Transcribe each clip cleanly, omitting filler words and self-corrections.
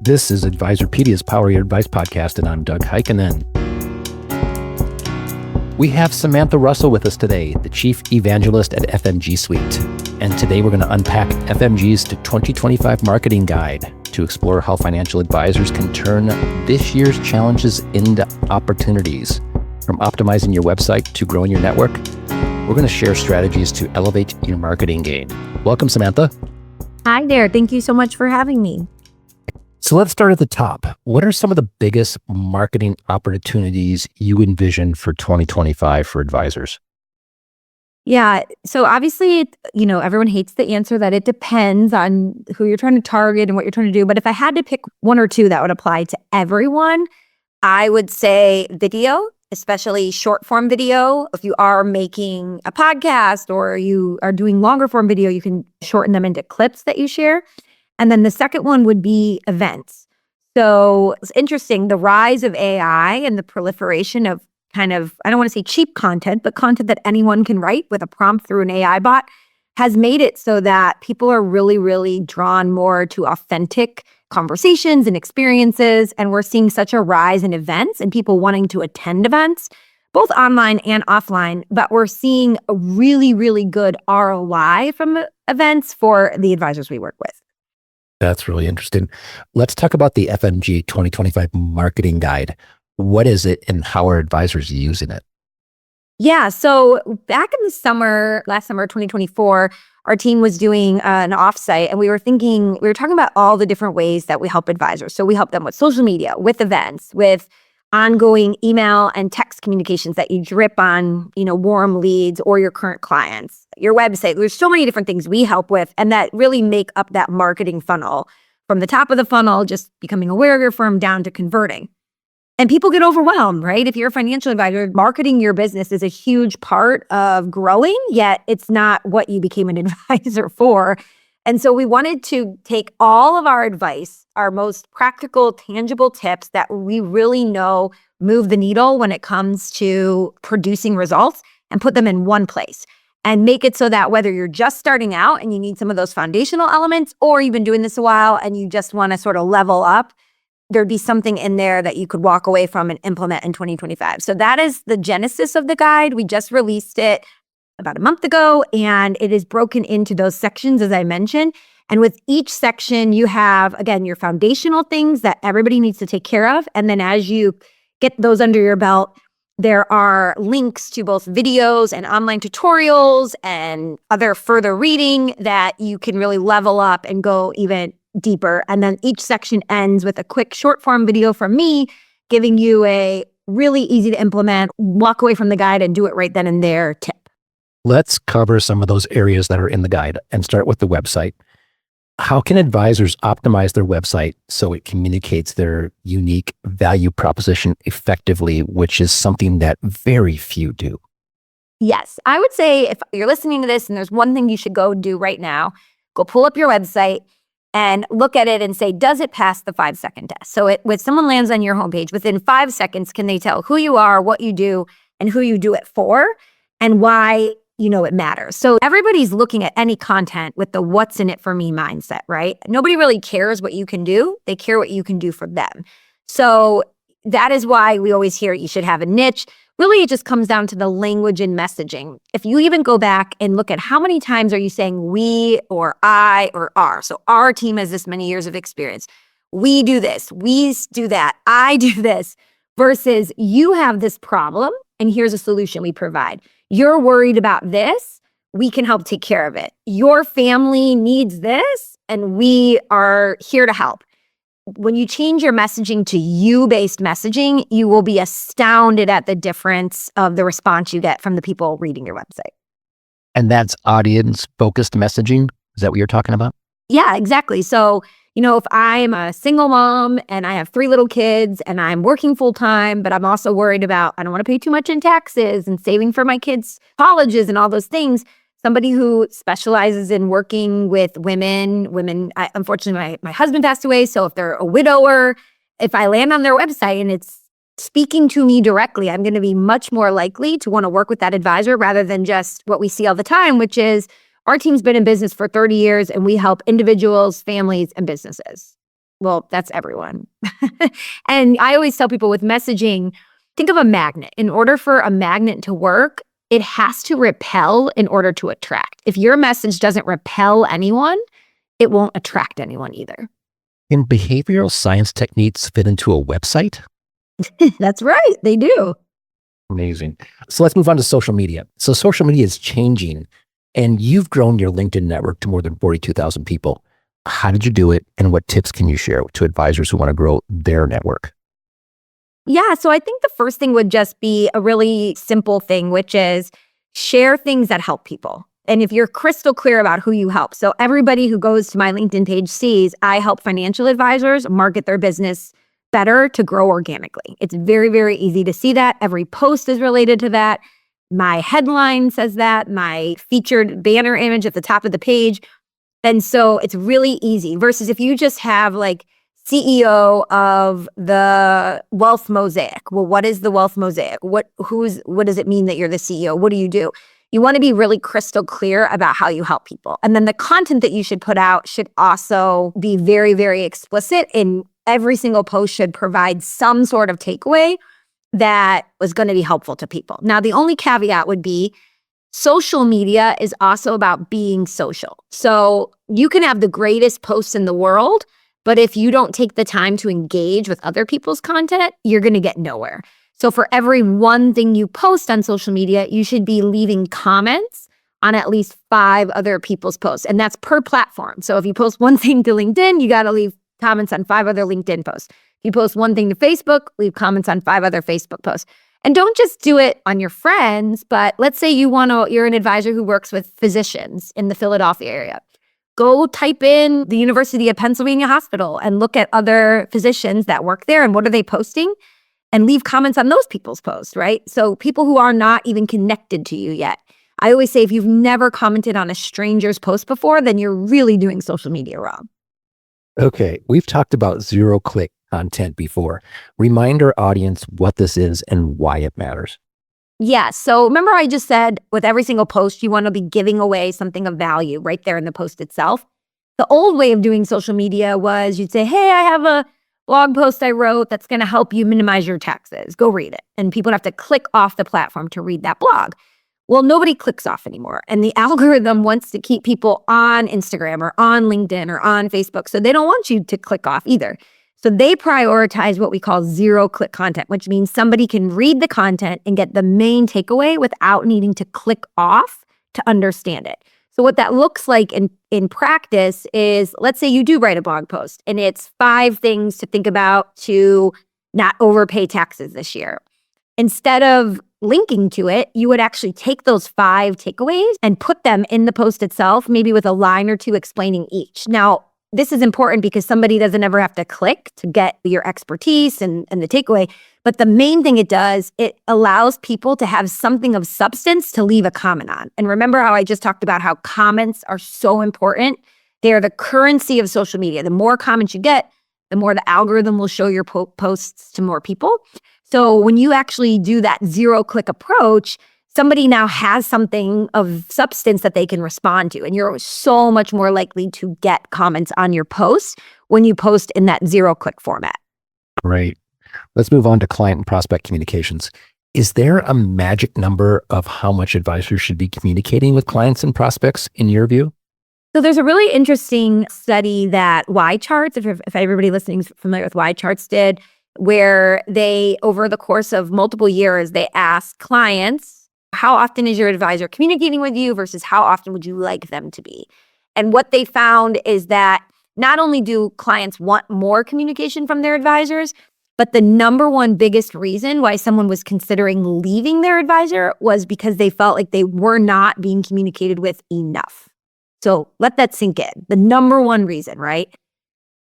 This is Advisorpedia's Power Your Advice podcast, and I'm Doug Heikkinen. We have Samantha Russell with us today, the Chief Evangelist at FMG Suite. And today we're going to unpack FMG's 2025 marketing guide to explore how financial advisors can turn this year's challenges into opportunities. From optimizing your website to growing your network, we're going to share strategies to elevate your marketing game. Welcome, Samantha. Hi there. Thank you so much for having me. So let's start at the top. What are some of the biggest marketing opportunities you envision for 2025 for advisors? Yeah. So obviously, everyone hates the answer that it depends on who you're trying to target and what you're trying to do. But if I had to pick one or two that would apply to everyone, I would say video, especially short form video. If you are making a podcast or you are doing longer form video, you can shorten them into clips that you share. And then the second one would be events. So it's interesting, the rise of AI and the proliferation of I don't want to say cheap content, but content that anyone can write with a prompt through an AI bot has made it so that people are really, really drawn more to authentic conversations and experiences. And we're seeing such a rise in events and people wanting to attend events, both online and offline. But we're seeing a really, really good ROI from events for the advisors we work with. That's really interesting. Let's talk about the FMG 2025 marketing guide. What is it and how are advisors using it? Yeah. So back in the last summer, 2024, our team was doing an offsite and we were talking about all the different ways that we help advisors. So we help them with social media, with events, with ongoing email and text communications that you drip on, warm leads or your current clients, your website. There's so many different things we help with and that really make up that marketing funnel from the top of the funnel, just becoming aware of your firm down to converting. And people get overwhelmed, right? If you're a financial advisor, marketing your business is a huge part of growing, yet it's not what you became an advisor for. And so we wanted to take all of our advice, our most practical, tangible tips that we really know move the needle when it comes to producing results and put them in one place and make it so that whether you're just starting out and you need some of those foundational elements, or you've been doing this a while and you just want to sort of level up, there'd be something in there that you could walk away from and implement in 2025. So that is the genesis of the guide. We just released it about a month ago, and it is broken into those sections, as I mentioned. And with each section, you have, again, your foundational things that everybody needs to take care of. And then as you get those under your belt, there are links to both videos and online tutorials and other further reading that you can really level up and go even deeper. And then each section ends with a quick short form video from me giving you a really easy to implement, walk away from the guide and do it right then and there tip. Let's cover some of those areas that are in the guide and start with the website. How can advisors optimize their website so it communicates their unique value proposition effectively, which is something that very few do? Yes, I would say if you're listening to this and there's one thing you should go do right now, go pull up your website and look at it and say, does it pass the 5-second test? So when someone lands on your homepage, within 5 seconds, can they tell who you are, what you do, and who you do it for, and why it matters? So everybody's looking at any content with the what's in it for me mindset, right? Nobody really cares what you can do. They care what you can do for them. So that is why we always hear you should have a niche. Really, it just comes down to the language and messaging. If you even go back and look at how many times are you saying we or I or our. So our team has this many years of experience. We do this, we do that, I do this, versus you have this problem and here's a solution we provide. You're worried about this, we can help take care of it. Your family needs this and we are here to help. When you change your messaging to you-based messaging, you will be astounded at the difference of the response you get from the people reading your website. And that's audience-focused messaging? Is that what you're talking about? Yeah, exactly. So, if I'm a single mom and I have 3 little kids and I'm working full-time, but I'm also worried about, I don't want to pay too much in taxes and saving for my kids' colleges and all those things, somebody who specializes in working with women, unfortunately, my husband passed away. So if they're a widower, if I land on their website and it's speaking to me directly, I'm going to be much more likely to want to work with that advisor rather than just what we see all the time, which is our team's been in business for 30 years and we help individuals, families, and businesses. Well, that's everyone. And I always tell people with messaging, think of a magnet. In order for a magnet to work, it has to repel in order to attract. If your message doesn't repel anyone, it won't attract anyone either. Can behavioral science techniques fit into a website? That's right. They do. Amazing. So let's move on to social media. So social media is changing, and you've grown your LinkedIn network to more than 42,000 people. How did you do it, and what tips can you share to advisors who want to grow their network? Yeah. So I think the first thing would just be a really simple thing, which is share things that help people. And if you're crystal clear about who you help. So everybody who goes to my LinkedIn page sees I help financial advisors market their business better to grow organically. It's very, very easy to see that. Every post is related to that. My headline says that, my featured banner image at the top of the page. And so it's really easy versus if you just have like CEO of the Wealth Mosaic. Well, what is the Wealth Mosaic? What does it mean that you're the CEO? What do you do? You want to be really crystal clear about how you help people. And then the content that you should put out should also be very, very explicit, and every single post should provide some sort of takeaway that was going to be helpful to people. Now, the only caveat would be social media is also about being social. So you can have the greatest posts in the world, but if you don't take the time to engage with other people's content, you're going to get nowhere. So for every one thing you post on social media, you should be leaving comments on at least 5 other people's posts. And that's per platform. So if you post one thing to LinkedIn, you got to leave comments on 5 other LinkedIn posts. If you post one thing to Facebook, leave comments on 5 other Facebook posts. And don't just do it on your friends, but let's say you're an advisor who works with physicians in the Philadelphia area. Go type in the University of Pennsylvania Hospital and look at other physicians that work there and what are they posting, and leave comments on those people's posts, right? So people who are not even connected to you yet. I always say if you've never commented on a stranger's post before, then you're really doing social media wrong. Okay, we've talked about zero-click content before. Remind our audience what this is and why it matters. Yeah. So remember I just said with every single post, you want to be giving away something of value right there in the post itself. The old way of doing social media was you'd say, hey, I have a blog post I wrote that's going to help you minimize your taxes. Go read it. And people would have to click off the platform to read that blog. Well, nobody clicks off anymore. And the algorithm wants to keep people on Instagram or on LinkedIn or on Facebook. So they don't want you to click off either. So they prioritize what we call zero-click content, which means somebody can read the content and get the main takeaway without needing to click off to understand it. So what that looks like in practice is, let's say you do write a blog post and it's 5 things to think about to not overpay taxes this year. Instead of linking to it, you would actually take those 5 takeaways and put them in the post itself, maybe with a line or 2 explaining each. Now, this is important because somebody doesn't ever have to click to get your expertise and the takeaway. But the main thing it does, it allows people to have something of substance to leave a comment on. And remember how I just talked about how comments are so important? They are the currency of social media. The more comments you get, the more the algorithm will show your posts to more people. So when you actually do that zero-click approach, somebody now has something of substance that they can respond to. And you're so much more likely to get comments on your posts when you post in that zero-click format. Right. Let's move on to client and prospect communications. Is there a magic number of how much advisors should be communicating with clients and prospects in your view? So there's a really interesting study that YCharts, if everybody listening is familiar with YCharts, did, where they, over the course of multiple years, they asked clients, how often is your advisor communicating with you versus how often would you like them to be? And what they found is that not only do clients want more communication from their advisors, but the number one biggest reason why someone was considering leaving their advisor was because they felt like they were not being communicated with enough. So let that sink in. The number one reason, right?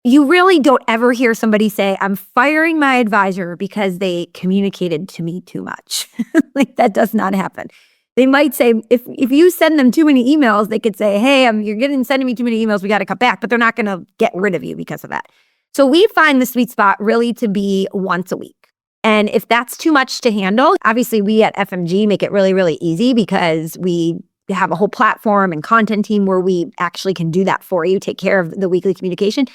You really don't ever hear somebody say, I'm firing my advisor because they communicated to me too much. Like that does not happen. They might say, if you send them too many emails, they could say, hey, you're sending me too many emails, we got to cut back, but they're not going to get rid of you because of that. So we find the sweet spot really to be once a week. And if that's too much to handle, obviously we at FMG make it really, really easy because we have a whole platform and content team where we actually can do that for you, take care of the weekly communication.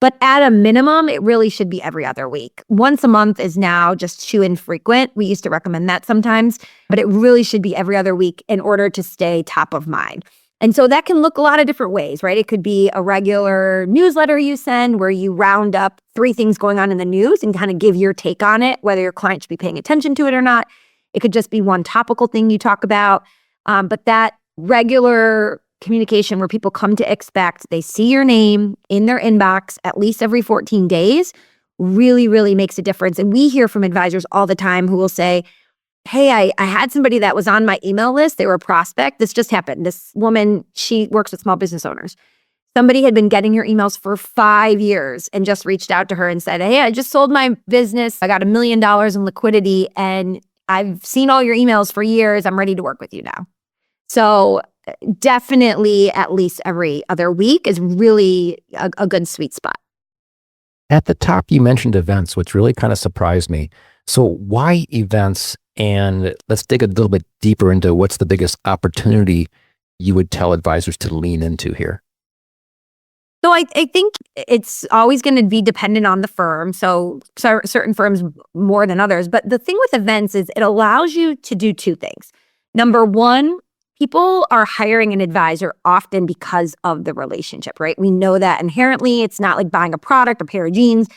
But at a minimum, it really should be every other week. Once a month is now just too infrequent. We used to recommend that sometimes, but it really should be every other week in order to stay top of mind. And so that can look a lot of different ways, right? It could be a regular newsletter you send where you round up 3 things going on in the news and kind of give your take on it, whether your client should be paying attention to it or not. It could just be one topical thing you talk about. But that regular communication where people come to expect, they see your name in their inbox at least every 14 days, really, really makes a difference. And we hear from advisors all the time who will say, hey, I had somebody that was on my email list. They were a prospect. This just happened. This woman, she works with small business owners. Somebody had been getting your emails for 5 years and just reached out to her and said, hey, I just sold my business. I got $1 million in liquidity and I've seen all your emails for years. I'm ready to work with you now. So definitely at least every other week is really a good sweet spot. At the top, you mentioned events, which really kind of surprised me. So why events? And let's dig a little bit deeper into what's the biggest opportunity you would tell advisors to lean into here. So I think it's always going to be dependent on the firm. So certain firms more than others. But the thing with events is it allows you to do 2 things. Number one, people are hiring an advisor often because of the relationship, right? We know that inherently. It's not like buying a product, a pair of jeans.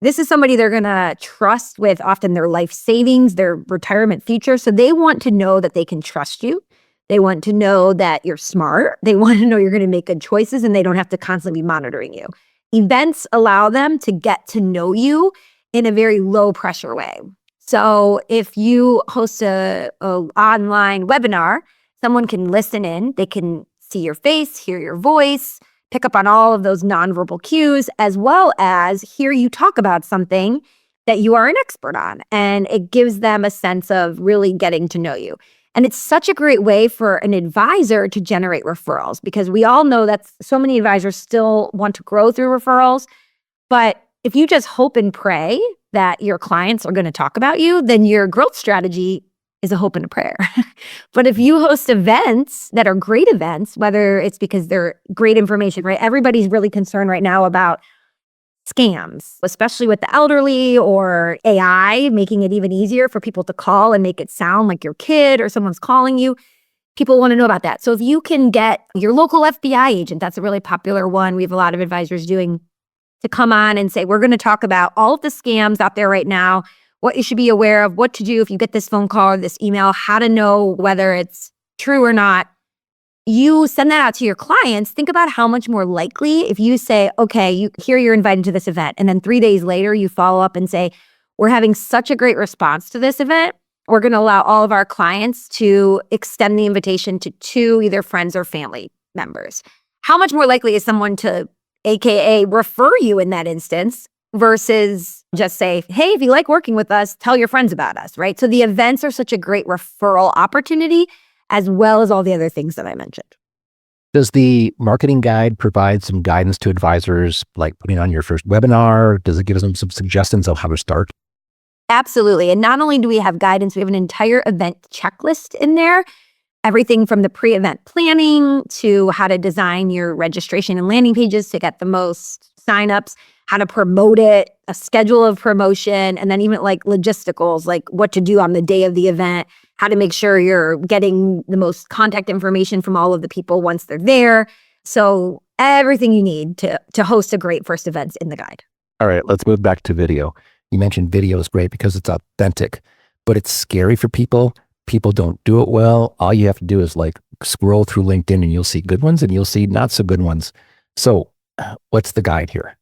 This is somebody they're going to trust with often their life savings, their retirement future. So they want to know that they can trust you. They want to know that you're smart. They want to know you're going to make good choices and they don't have to constantly be monitoring you. Events allow them to get to know you in a very low pressure way. So if you host a online webinar, someone can listen in, they can see your face, hear your voice, pick up on all of those nonverbal cues, as well as hear you talk about something that you are an expert on. And it gives them a sense of really getting to know you. And it's such a great way for an advisor to generate referrals because we all know that so many advisors still want to grow through referrals. But if you just hope and pray that your clients are going to talk about you, then your growth strategy is a hope and a prayer. But if you host events that are great events, whether it's because they're great information, right? Everybody's really concerned right now about scams, especially with the elderly or AI, making it even easier for people to call and make it sound like your kid or someone's calling you. People want to know about that. So if you can get your local FBI agent, that's a really popular one. We have a lot of advisors doing to come on and say, we're going to talk about all of the scams out there right now, what you should be aware of, what to do if you get this phone call or this email, how to know whether it's true or not. You send that out to your clients. Think about how much more likely if you say, okay, you're invited to this event. And then 3 days later, you follow up and say, we're having such a great response to this event. We're going to allow all of our clients to extend the invitation to 2 either friends or family members. How much more likely is someone to AKA refer you in that instance versus just say, hey, if you like working with us, tell your friends about us, right? So the events are such a great referral opportunity as well as all the other things that I mentioned. Does the marketing guide provide some guidance to advisors, like putting on your first webinar? Does it give them some suggestions of how to start? Absolutely. And not only do we have guidance, we have an entire event checklist in there. Everything from the pre-event planning to how to design your registration and landing pages to get the most signups, how to promote it, a schedule of promotion, and then even like logisticals, like what to do on the day of the event, how to make sure you're getting the most contact information from all of the people once they're there. So everything you need to host a great first event in the guide. All right, let's move back to video. You mentioned video is great because it's authentic, but it's scary for people. People don't do it well. All you have to do is like scroll through LinkedIn and you'll see good ones and you'll see not so good ones. So what's the guide here?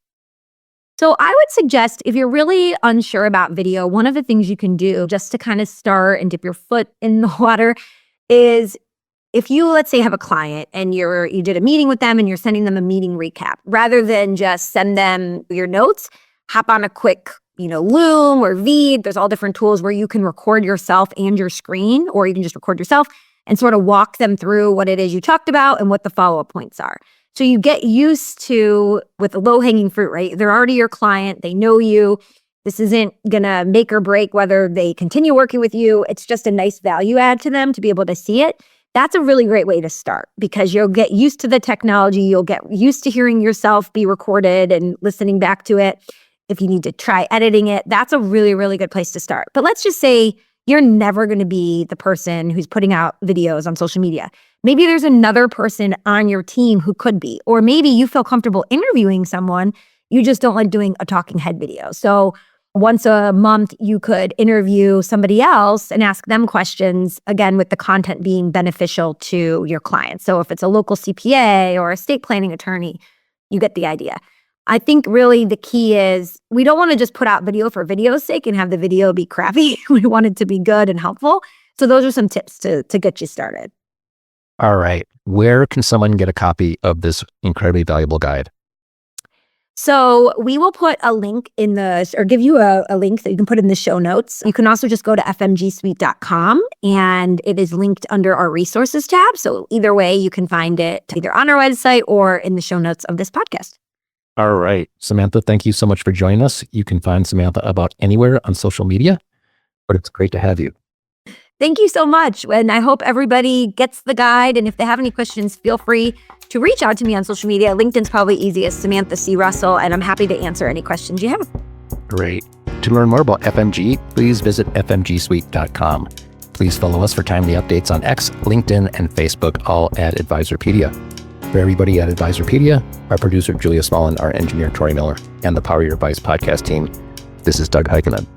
So I would suggest if you're really unsure about video, one of the things you can do just to kind of start and dip your foot in the water is if you, let's say, have a client and you did a meeting with them and you're sending them a meeting recap, rather than just send them your notes, hop on a quick Loom or Veed. There's all different tools where you can record yourself and your screen, or you can just record yourself and sort of walk them through what it is you talked about and what the follow-up points are. So you get used to, with the low-hanging fruit, right? They're already your client. They know you. This isn't going to make or break whether they continue working with you. It's just a nice value add to them to be able to see it. That's a really great way to start because you'll get used to the technology. You'll get used to hearing yourself be recorded and listening back to it. If you need to try editing it, that's a really, really good place to start. But let's just say you're never going to be the person who's putting out videos on social media. Maybe there's another person on your team who could be, or maybe you feel comfortable interviewing someone. You just don't like doing a talking head video. So once a month, you could interview somebody else and ask them questions, again, with the content being beneficial to your clients. So if it's a local CPA or estate planning attorney, you get the idea. I think really the key is we don't want to just put out video for video's sake and have the video be crappy. We want it to be good and helpful. So those are some tips to get you started. All right. Where can someone get a copy of this incredibly valuable guide? So we will put a link or give you a link that you can put in the show notes. You can also just go to fmgsuite.com and it is linked under our resources tab. So either way, you can find it either on our website or in the show notes of this podcast. All right. Samantha, thank you so much for joining us. You can find Samantha about anywhere on social media, but it's great to have you. Thank you so much. And I hope everybody gets the guide. And if they have any questions, feel free to reach out to me on social media. LinkedIn's probably easiest, Samantha C. Russell, and I'm happy to answer any questions you have. Great. To learn more about FMG, please visit fmgsuite.com. Please follow us for timely updates on X, LinkedIn, and Facebook, all at Advisorpedia. For everybody at Advisorpedia, our producer, Julia Smallin, our engineer, Tori Miller, and the Power Your Advice podcast team, this is Doug Heikkinen.